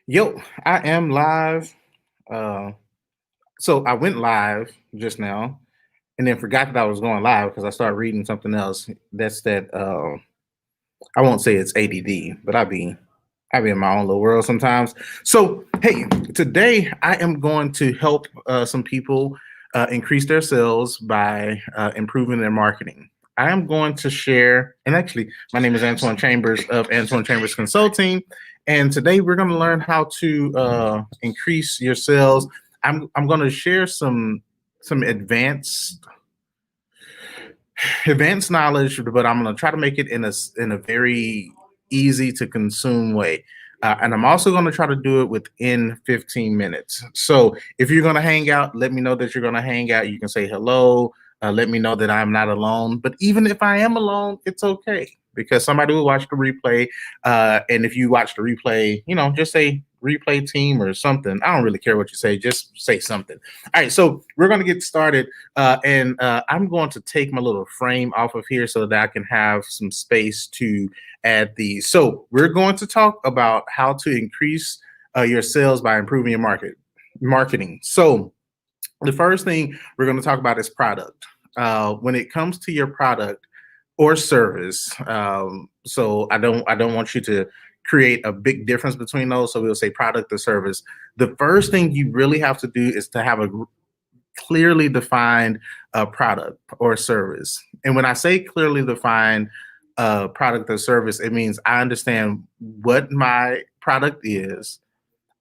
Yo, I am live. Uh, so I went live just now, and then forgot that I was going live because I started reading something else. That's that. I won't say it's ADD, but I be in my own little world sometimes. So hey, today I am going to help some people increase their sales by improving their marketing. I am going to share, and actually, my name is Antoine Chambers of Antoine Chambers Consulting, and today we're going to learn how to increase your sales. I'm going to share some advanced knowledge, but I'm going to try to make it in a very easy to consume way. And I'm also going to try to do it within 15 minutes. So if you're going to hang out, let me know that you're going to hang out. You can say hello. Let me know that I'm not alone. But even if I am alone, it's okay because somebody will watch the replay. And if you watch the replay, just say replay team or something. I don't really care what you say. Just say something. All right. So we're going to get started. And I'm going to take my little frame off of here so that I can have some space to add these. So we're going to talk about how to increase your sales by improving your marketing. So the first thing we're going to talk about is product. When it comes to your product or service, so I don't want you to create a big difference between those. So we'll say product or service. The first thing you really have to do is to have a clearly defined product or service. And when I say clearly defined product or service, it means I understand what my product is.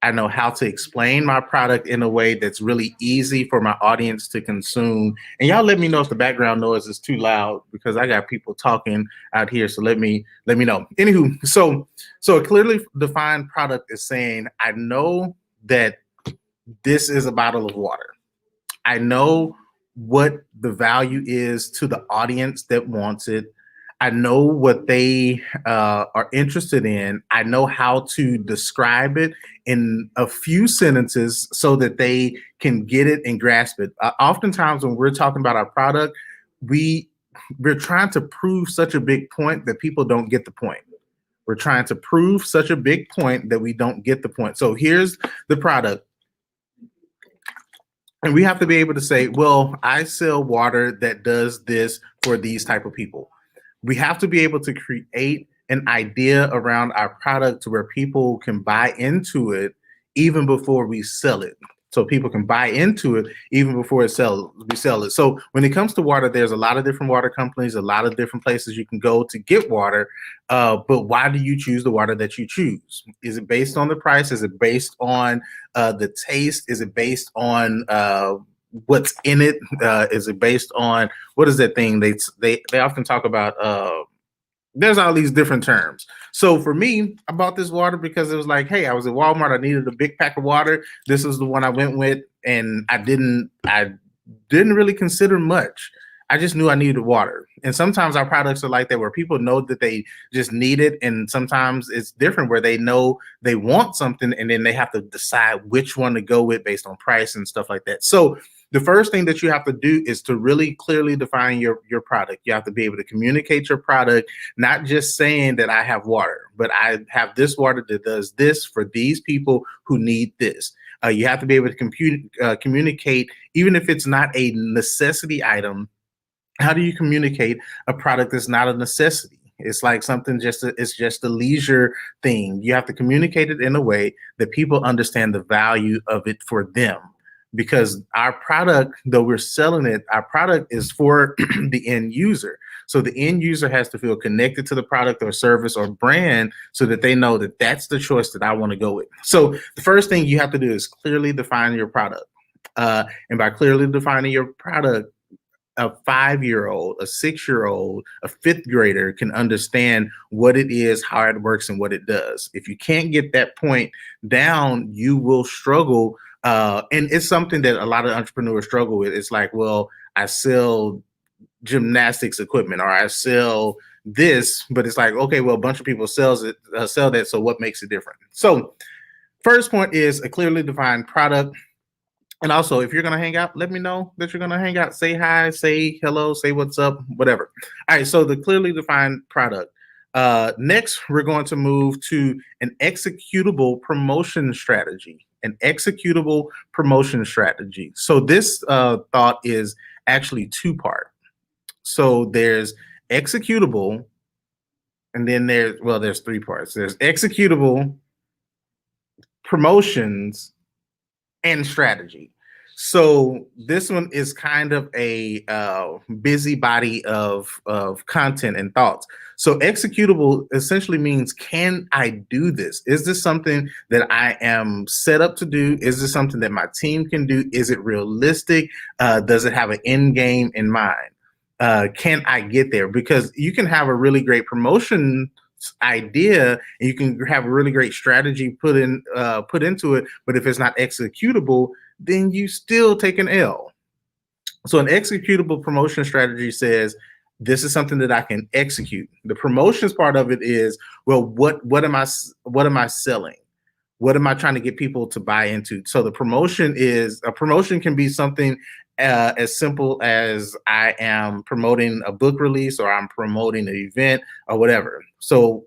I know how to explain my product in a way that's really easy for my audience to consume. And y'all let me know if the background noise is too loud because I got people talking out here. So let me know. Anywho, so a clearly defined product is saying I know that this is a bottle of water. I know what the value is to the audience that wants it. I know what they are interested in. I know how to describe it in a few sentences so that they can get it and grasp it. Oftentimes, when we're talking about our product, we we're trying to prove such a big point that people don't get the point. We're trying to prove such a big point that we don't get the point. So here's the product. And we have to be able to say, well, I sell water that does this for these type of people. We have to be able to create an idea around our product to where people can buy into it even before we sell it. So people can buy into it even before we sell it. So when it comes to water, there's a lot of different water companies, a lot of different places you can go to get water. But why do you choose the water that you choose? Is it based on the price? Is it based on the taste? Is it based on what's in it? Is it based on what is that thing they often talk about? There's all these different terms. So for me, I bought this water because it was like, hey, I was at Walmart. I needed a big pack of water. This is the one I went with, and I didn't really consider much. I just knew I needed water. And sometimes our products are like that where people know that they just need it. And sometimes it's different where they know they want something and then they have to decide which one to go with based on price and stuff like that. So the first thing that you have to do is to really clearly define your product. You have to be able to communicate your product, not just saying that I have water, but I have this water that does this for these people who need this. You have to be able to communicate, even if it's not a necessity item. How do you communicate a product that's not a necessity? It's like something it's just a leisure thing. You have to communicate it in a way that people understand the value of it for them. Because our product, though we're selling it, our product is for the end user. So the end user has to feel connected to the product or service or brand so that they know that that's the choice that I want to go with. So the first thing you have to do is clearly define your product. And by clearly defining your product, a 5-year-old, a 6-year-old, a fifth grader can understand what it is, how it works, and what it does. If you can't get that point down, you will struggle. And it's something that a lot of entrepreneurs struggle with. It's like, well, I sell gymnastics equipment or I sell this, but it's like, okay, well, a bunch of people sell that. So what makes it different? So first point is a clearly defined product. And also, if you're going to hang out, let me know that you're going to hang out. Say hi, say hello, say what's up, whatever. All right. So the clearly defined product. Next, we're going to move to an executable promotion strategy. An executable promotion strategy. So this thought is actually two-part. So there's executable, and then there's three parts. There's executable, promotions, and strategy. So this one is kind of a busybody of content and thoughts. So executable essentially means, can I do this? Is this something that I am set up to do? Is this something that my team can do? Is it realistic? Does it have an end game in mind? Can I get there? Because you can have a really great promotion idea and you can have a really great strategy put into it, but if it's not executable, then you still take an L. So an executable promotion strategy says, this is something that I can execute. The promotions part of it is, well, what am I selling? What am I trying to get people to buy into? So the promotion can be something as simple as I am promoting a book release, or I'm promoting an event, or whatever. So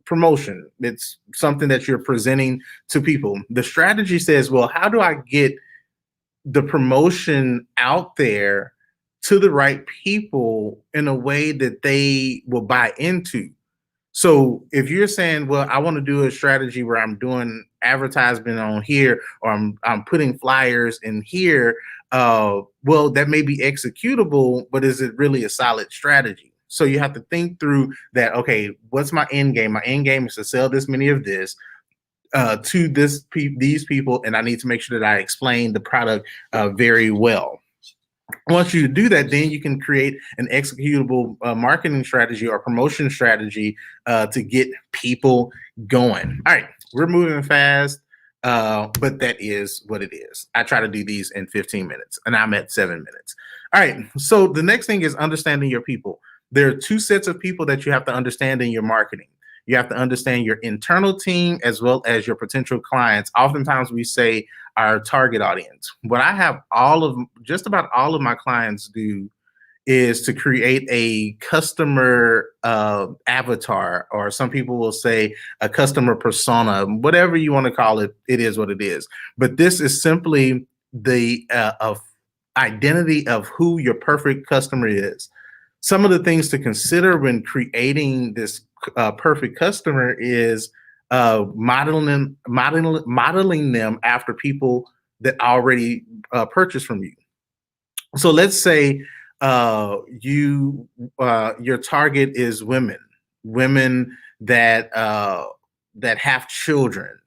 promotion, it's something that you're presenting to people. The strategy says, well, how do I get the promotion out there to the right people in a way that they will buy into? So if you're saying, well, I want to do a strategy where I'm doing advertisement on here, or I'm putting flyers in here, well, that may be executable, but is it really a solid strategy? So you have to think through that. Okay, what's my end game? My end game is to sell this many of this to these people, and I need to make sure that I explain the product very well. Once you do that, then you can create an executable marketing strategy or promotion strategy to get people going. All right, we're moving fast, but that is what it is. I try to do these in 15 minutes, and I'm at 7 minutes. All right, so the next thing is understanding your people. There are two sets of people that you have to understand in your marketing. You have to understand your internal team as well as your potential clients. Oftentimes we say our target audience. What I have just about all of my clients do is to create a customer avatar, or some people will say a customer persona, whatever you want to call it. It is what it is. But this is simply the identity of who your perfect customer is. Some of the things to consider when creating this perfect customer is modeling them after people that already purchase from you. So let's say your target is women that have children,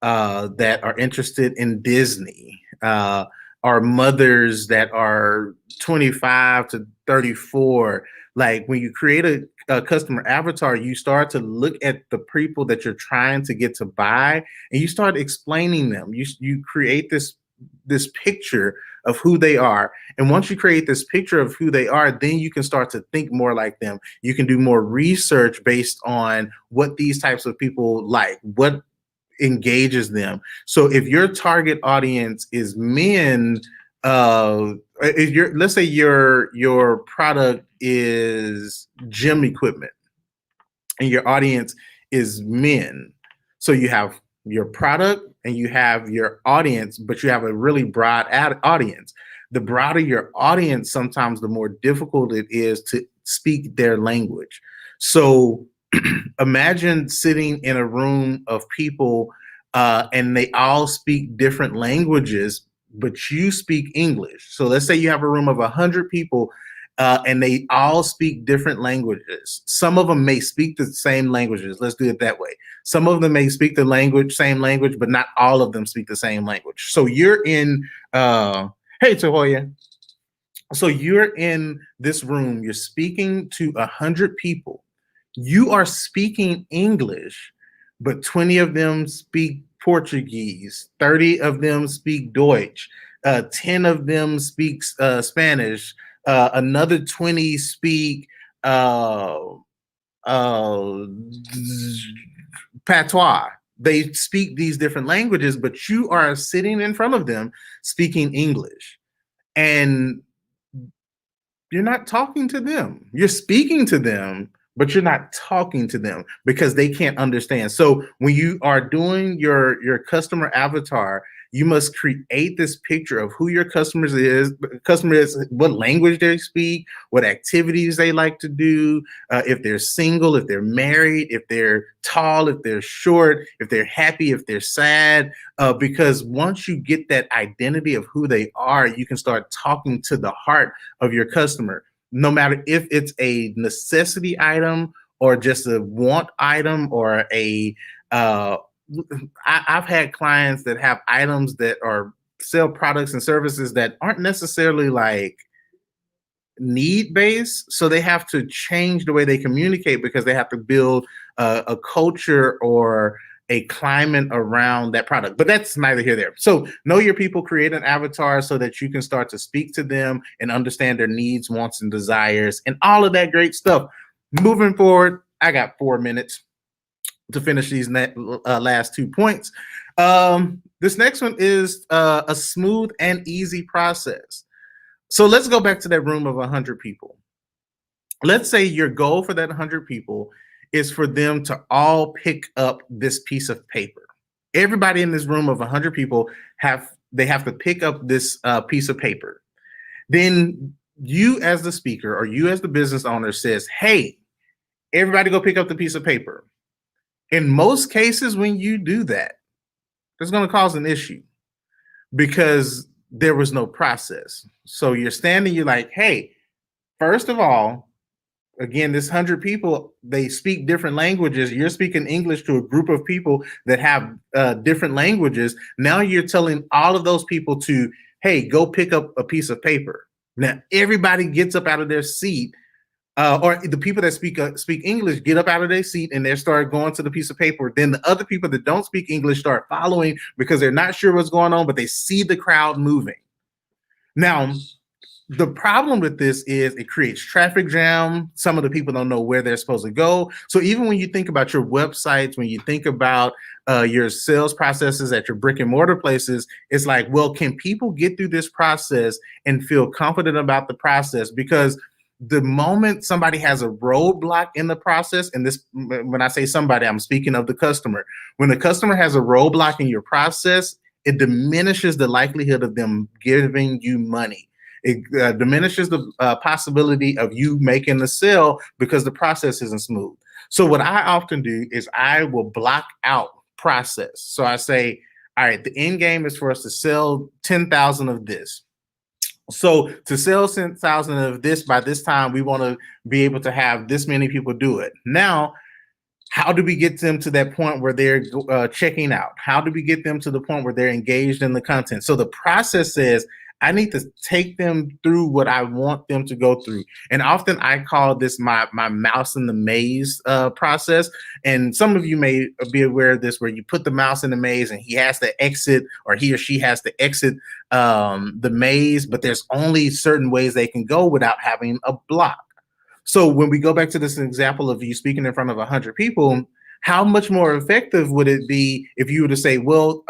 that are interested in Disney, are mothers that are 25 to 34. Like, when you create a customer avatar, you start to look at the people that you're trying to get to buy, and you start explaining them. You create this picture of who they are. And once you create this picture of who they are, then you can start to think more like them. You can do more research based on what these types of people like, what engages them. So if your target audience is men, let's say your product is gym equipment and your audience is men. So you have your product and you have your audience, but you have a really broad audience. The broader your audience, sometimes the more difficult it is to speak their language. So imagine sitting in a room of people and they all speak different languages, but you speak English. So let's say you have a room of 100 people and they all speak different languages. Some of them may speak the same languages. Let's do it that way. Some of them may speak the same language, but not all of them speak the same language. So you're in, hey, Tahoya. So you're in this room, you're speaking to 100 people. You are speaking English, but 20 of them speak Portuguese, 30 of them speak Deutsch, 10 of them speak Spanish, another 20 speak patois. They speak these different languages, but you are sitting in front of them speaking English. And you're not talking to them. You're speaking to them, but you're not talking to them because they can't understand. So when you are doing your customer avatar, you must create this picture of who your customer is, what language they speak, what activities they like to do, if they're single, if they're married, if they're tall, if they're short, if they're happy, if they're sad. Because once you get that identity of who they are, you can start talking to the heart of your customer, no matter if it's a necessity item or just a want item or a I've had clients that have items that are sell products and services that aren't necessarily like need based, so they have to change the way they communicate because they have to build a culture or a climate around that product. But that's neither here nor there. So know your people, create an avatar so that you can start to speak to them and understand their needs, wants, and desires, and all of that great stuff. Moving forward, I got 4 minutes to finish these last 2 points. This next one is a smooth and easy process. So let's go back to that room of 100 people. Let's say your goal for that 100 people is for them to all pick up this piece of paper. Everybody in this room of 100 people have to pick up this piece of paper. Then you as the speaker or you as the business owner says, hey, everybody go pick up the piece of paper. In most cases, when you do that, it's going to cause an issue because there was no process. So you're standing, you're like, hey, first of all, again, this 100 people, they speak different languages. You're speaking English to a group of people that have different languages. Now you're telling all of those people to, hey, go pick up a piece of paper. Now everybody gets up out of their seat. Or the people that speak English get up out of their seat and they start going to the piece of paper. Then the other people that don't speak English start following because they're not sure what's going on, but they see the crowd moving. Now, the problem with this is it creates traffic jam. Some of the people don't know where they're supposed to go. So even when you think about your websites, when you think about your sales processes at your brick and mortar places, it's like, well, can people get through this process and feel confident about the process? Because the moment somebody has a roadblock in the process, and this, when I say somebody, I'm speaking of the customer. When the customer has a roadblock in your process, it diminishes the likelihood of them giving you money. It diminishes the possibility of you making the sale because the process isn't smooth. So what I often do is I will block out process. So I say, all right, the end game is for us to sell 10,000 of this. So to sell 10,000 of this by this time, we want to be able to have this many people do it. Now, how do we get them to that point where they're checking out? How do we get them to the point where they're engaged in the content? So the process says, I need to take them through what I want them to go through. And often I call this my mouse in the maze process. And some of you may be aware of this, where you put the mouse in the maze and he has to exit, or he or she has to exit the maze, but there's only certain ways they can go without having a block. So when we go back to this example of you speaking in front of 100 people, how much more effective would it be if you were to say, well,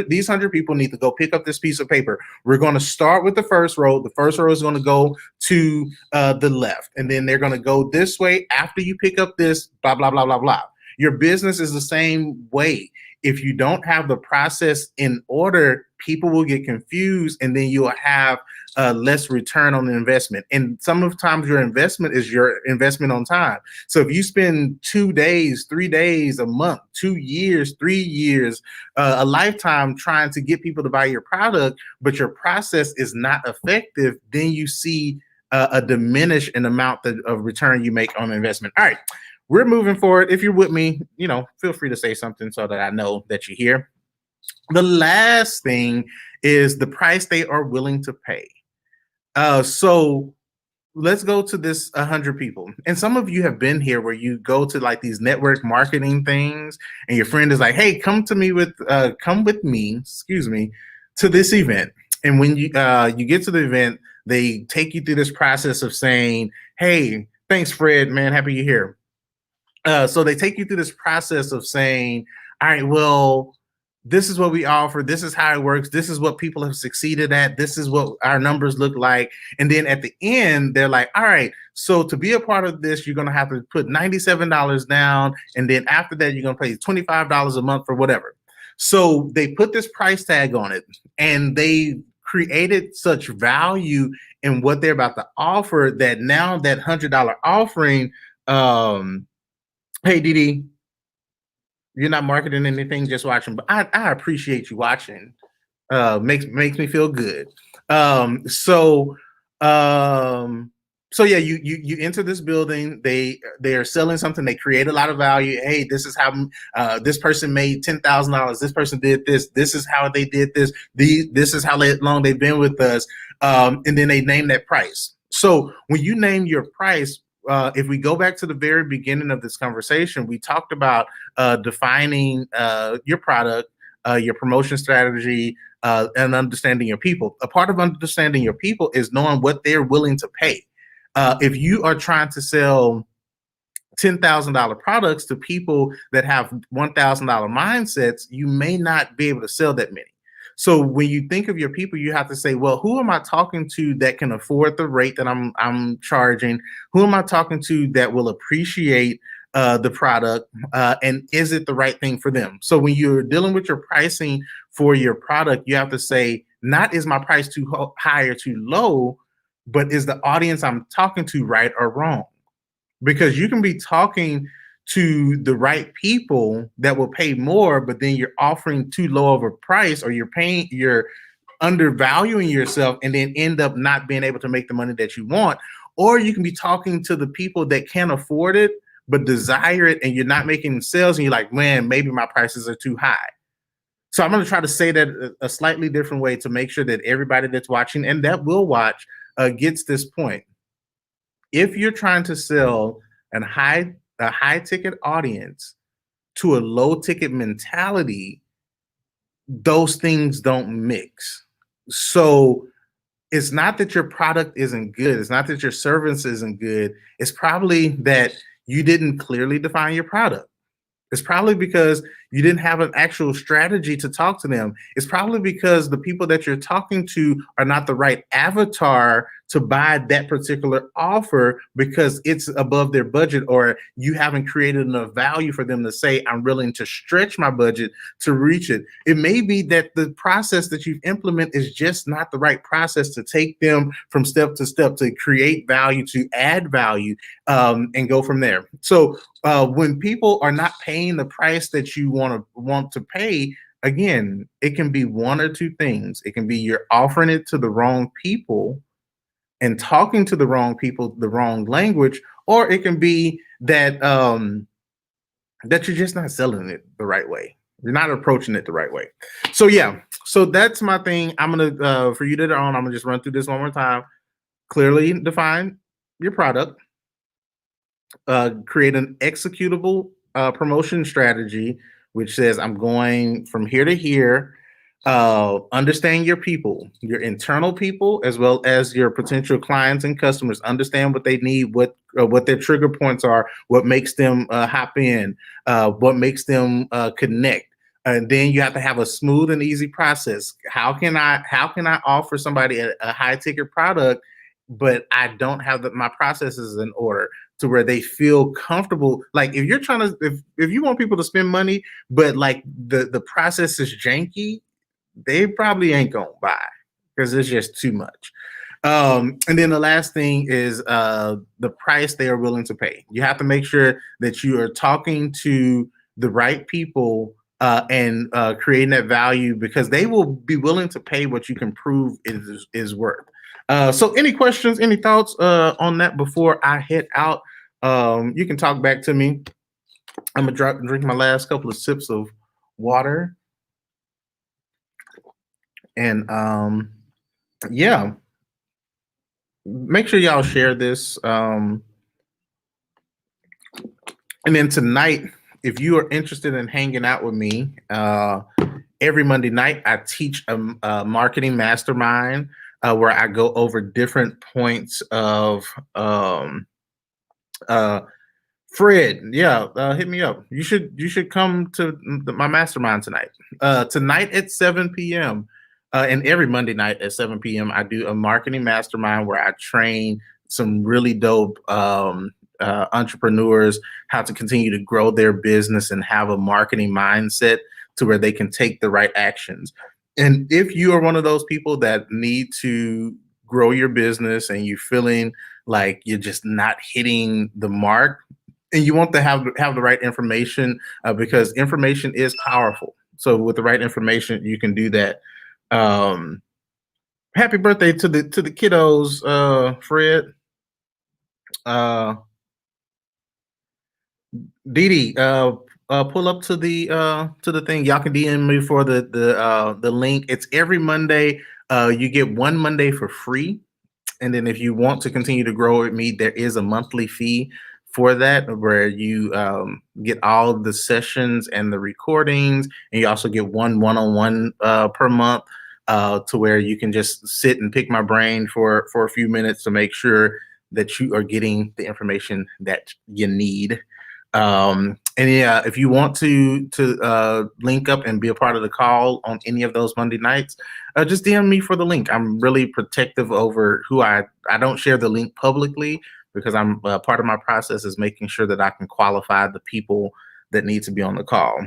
these 100 people need to go pick up this piece of paper. We're going to start with the first row. The first row is going to go to the left, and then they're going to go this way after you pick up this, blah, blah, blah, blah, blah. Your business is the same way. If you don't have the process in order, people will get confused, and then you'll have less return on the investment. And sometimes your investment is your investment on time. So if you spend 2 days, 3 days, a month, 2 years, 3 years, a lifetime trying to get people to buy your product, but your process is not effective, then you see a diminish in amount of return you make on investment. All right. We're moving forward. If you're with me, feel free to say something so that I know that you're here. The last thing is the price they are willing to pay. So let's go to this 100 people. And some of you have been here where you go to like these network marketing things and your friend is like, hey, come with me, to this event. And when you get to the event, they take you through this process of saying, hey, thanks, Fred, man, happy you're here. So they take you through this process of saying, all right, well, this is what we offer, this is how it works, this is what people have succeeded at, this is what our numbers look like. And then at the end, they're like, all right, so to be a part of this, you're going to have to put $97 down. And then after that, you're going to pay $25 a month for whatever. So they put this price tag on it, and they created such value in what they're about to offer that now that $100 offering, hey, Didi, you're not marketing anything, just watching, but I appreciate you watching. Makes me feel good. Um, so um, so yeah, you enter this building. They are selling something. They create a lot of value. Hey, this is how this person made $10,000. This person did this. This is how they did this. This is how long they've been with us. And then they name that price. So when you name your price, if we go back to the very beginning of this conversation, we talked about defining your product, your promotion strategy, and understanding your people. A part of understanding your people is knowing what they're willing to pay. If you are trying to sell $10,000 products to people that have $1,000 mindsets, you may not be able to sell that many. So when you think of your people, you have to say, well, who am I talking to that can afford the rate that I'm charging? Who am I talking to that will appreciate the product? And is it the right thing for them? So when you're dealing with your pricing for your product, you have to say, not is my price too high or too low, but is the audience I'm talking to right or wrong? Because you can be talking to the right people that will pay more, but then you're offering too low of a price, or you're undervaluing yourself and then end up not being able to make the money that you want. Or you can be talking to the people that can't afford it but desire it, and you're not making sales, and you're like, man, maybe my prices are too high. So I'm going to try to say that a slightly different way to make sure that everybody that's watching and that will watch gets this point. If you're trying to sell a high ticket audience to a low ticket mentality, those things don't mix. So it's not that your product isn't good. It's not that your service isn't good. It's probably that you didn't clearly define your product. It's probably because you didn't have an actual strategy to talk to them. It's probably because the people that you're talking to are not the right avatar to buy that particular offer because it's above their budget, or you haven't created enough value for them to say, I'm willing to stretch my budget to reach it. It may be that the process that you've implemented is just not the right process to take them from step to step to create value, to add value, and go from there. So when people are not paying the price that you want to pay, again, it can be one or two things. It can be you're offering it to the wrong people and talking to the wrong people, the wrong language, or it can be that that you're just not selling it the right way. You're not approaching it the right way. So yeah, so that's my thing. I'm gonna for you that are on, I'm gonna just run through this one more time. Clearly define your product. Create an executable promotion strategy, which says I'm going from here to here. Understand your people, your internal people, as well as your potential clients and customers. Understand what they need, what their trigger points are, what makes them hop in, what makes them connect. And then you have to have a smooth and easy process. How can I offer somebody a high ticket product, but I don't have my processes in order to where they feel comfortable? Like if you're trying to, if you want people to spend money, but like the process is janky, they probably ain't gonna buy because it's just too much. And then the last thing is the price they are willing to pay. You have to make sure that you are talking to the right people and creating that value, because they will be willing to pay what you can prove is worth. So any questions, any thoughts on that before I head out? You can talk back to me. I'm gonna drink my last couple of sips of water. And yeah, make sure y'all share this. And then tonight, if you are interested in hanging out with me, every Monday night I teach a marketing mastermind where I go over different points of Fred, yeah, hit me up. You should come to my mastermind tonight. Tonight at 7 p.m. And every Monday night at 7 p.m. I do a marketing mastermind where I train some really dope entrepreneurs how to continue to grow their business and have a marketing mindset to where they can take the right actions. And if you are one of those people that need to grow your business and you're feeling like you're just not hitting the mark, and you want to have the right information, because information is powerful. So with the right information, you can do that. Um, Happy birthday to the kiddos, Fred. Uh, Didi, pull up to the thing. Y'all can DM me for the link. It's every Monday. You get one Monday for free. And then if you want to continue to grow with me, there is a monthly fee for that where you get all the sessions and the recordings, and you also get one-on-one per month, to where you can just sit and pick my brain for a few minutes to make sure that you are getting the information that you need. And yeah, if you want to link up and be a part of the call on any of those Monday nights, just DM me for the link. I'm really protective over who I don't share the link publicly because I'm part of my process is making sure that I can qualify the people that need to be on the call.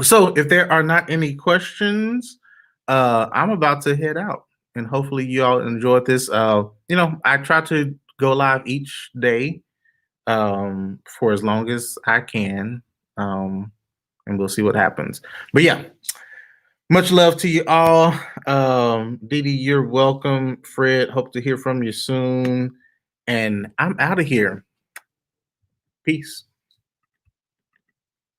So if there are not any questions, I'm about to head out, and hopefully you all enjoyed this. I try to go live each day for as long as I can. And we'll see what happens. But yeah, much love to you all. Didi, you're welcome. Fred, hope to hear from you soon. And I'm out of here. Peace.